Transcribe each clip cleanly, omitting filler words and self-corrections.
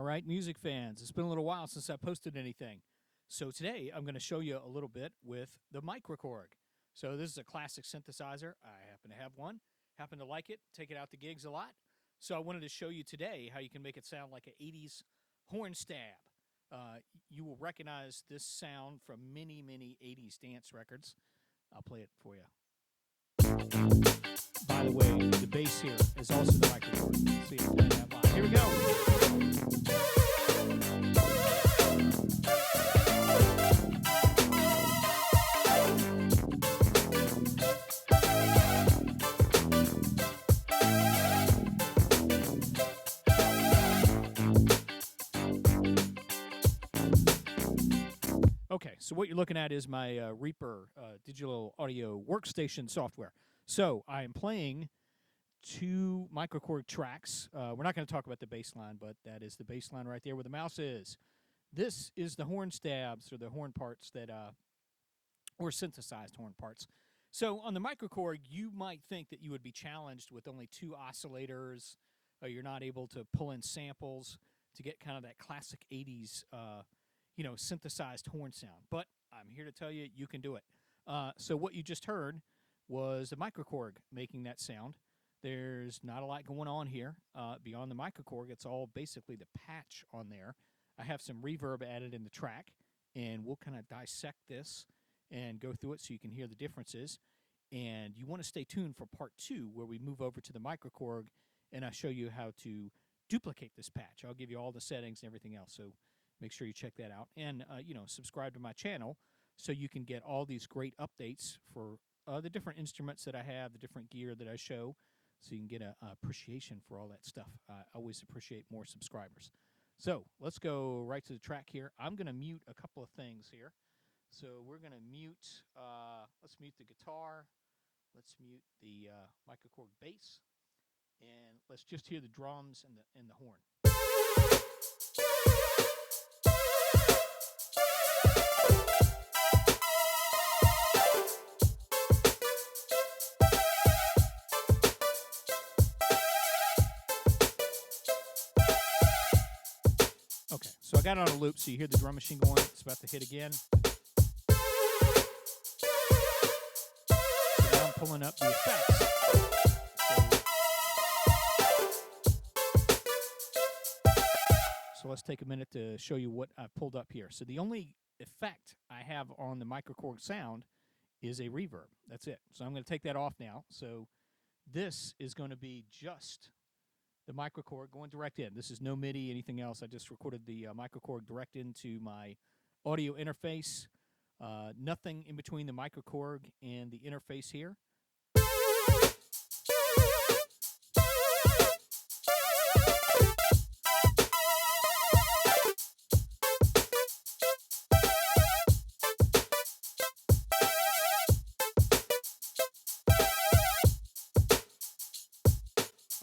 All right, music fans, it's been a little while since I posted anything. So today I'm going to show you a little bit with the Microkorg. So this is a classic synthesizer. I happen to have one, happen to like it, take it out to gigs a lot. So I wanted to show you today how you can make it sound like an 80s horn stab. You will recognize this sound from many, many 80s dance records. I'll play it for you. By the way, the bass here is also the Microkorg. See, I'm playing that live. Here we go. Okay, so what you're looking at is my Reaper digital audio workstation software. So I am playing two Microkorg tracks. We're not going to talk about the bass line, but that is the bass line right there where the mouse is. This is the horn stabs or the horn parts that, or synthesized horn parts. So on the Microkorg, you might think that you would be challenged with only two oscillators. You're not able to pull in samples to get kind of that classic 80s synthesized horn sound. But I'm here to tell you, you can do it. So what you just heard was the Microkorg making that sound. There's not a lot going on here. Beyond the Microkorg, it's all basically the patch on there. I have some reverb added in the track, and we'll kind of dissect this and go through it so you can hear the differences. And you want to stay tuned for part 2, where we move over to the Microkorg, and I show you how to duplicate this patch. I'll give you all the settings and everything else, so make sure you check that out. And, subscribe to my channel so you can get all these great updates for the different instruments that I have, the different gear that I show, so you can get an appreciation for all that stuff. I always appreciate more subscribers. So let's go right to the track here. I'm going to mute a couple of things here. So we're going to mute, let's mute the guitar. Let's mute the Microkorg bass. And let's just hear the drums and the horn. Okay, so I got it on a loop, so you hear the drum machine going. It's about to hit again. So now I'm pulling up the effects. So let's take a minute to show you what I've pulled up here. So the only effect I have on the Microkorg sound is a reverb. That's it. So I'm going to take that off now. So this is going to be just the Microkorg going direct in. This is no MIDI, anything else. I just recorded the Microkorg direct into my audio interface. Nothing in between the Microkorg and the interface here.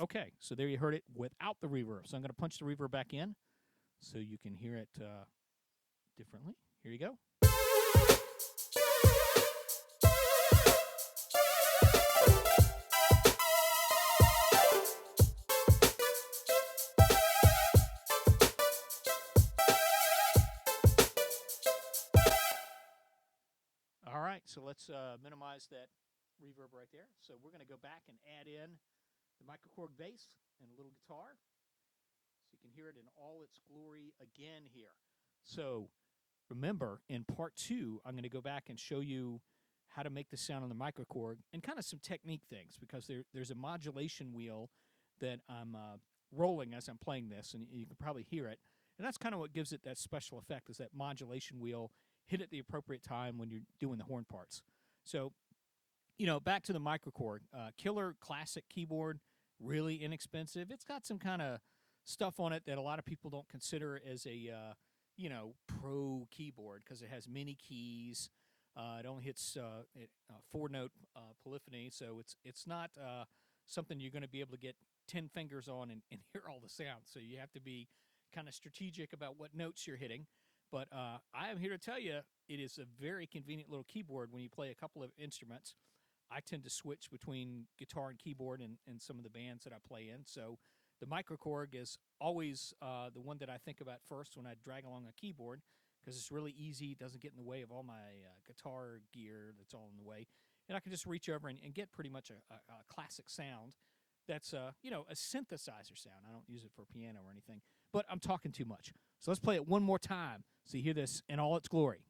Okay, so there you heard it without the reverb. So I'm going to punch the reverb back in so you can hear it differently. Here you go. All right, so let's minimize that reverb right there. So we're going to go back and add in the Microkorg bass and a little guitar, so you can hear it in all its glory again here. So remember, in part 2, I'm going to go back and show you how to make the sound on the Microkorg and kind of some technique things, because there's a modulation wheel that I'm rolling as I'm playing this, and you can probably hear it. And that's kind of what gives it that special effect, is that modulation wheel hit at the appropriate time when you're doing the horn parts. So, back to the Microkorg. Killer classic keyboard, really inexpensive. It's got some kind of stuff on it that a lot of people don't consider as a, pro keyboard, because it has many keys. It only hits 4-note polyphony, so it's not something you're going to be able to get 10 fingers on and hear all the sounds. So you have to be kind of strategic about what notes you're hitting. But I am here to tell you, it is a very convenient little keyboard when you play a couple of instruments. I tend to switch between guitar and keyboard in some of the bands that I play in. So The Microkorg is always the one that I think about first when I drag along a keyboard because it's really easy. It doesn't get in the way of all my guitar gear that's all in the way. And I can just reach over and get pretty much a classic sound that's, you know, a synthesizer sound. I don't use it for piano or anything, but I'm talking too much. So let's play it one more time so you hear this in all its glory.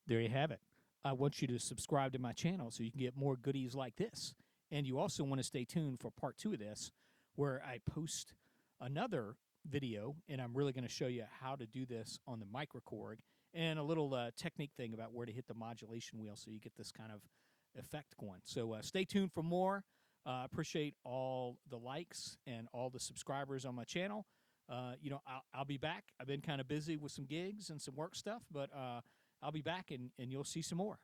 There you have it. I want you to subscribe to my channel so you can get more goodies like this. And you also want to stay tuned for part 2 of this, where I post another video, and I'm really going to show you how to do this on the Microkorg, and a little technique thing about where to hit the modulation wheel so you get this kind of effect going. So stay tuned for more. I appreciate all the likes and all the subscribers on my channel. You know, I'll be back. I've been kind of busy with some gigs and some work stuff, but I'll be back, and you'll see some more.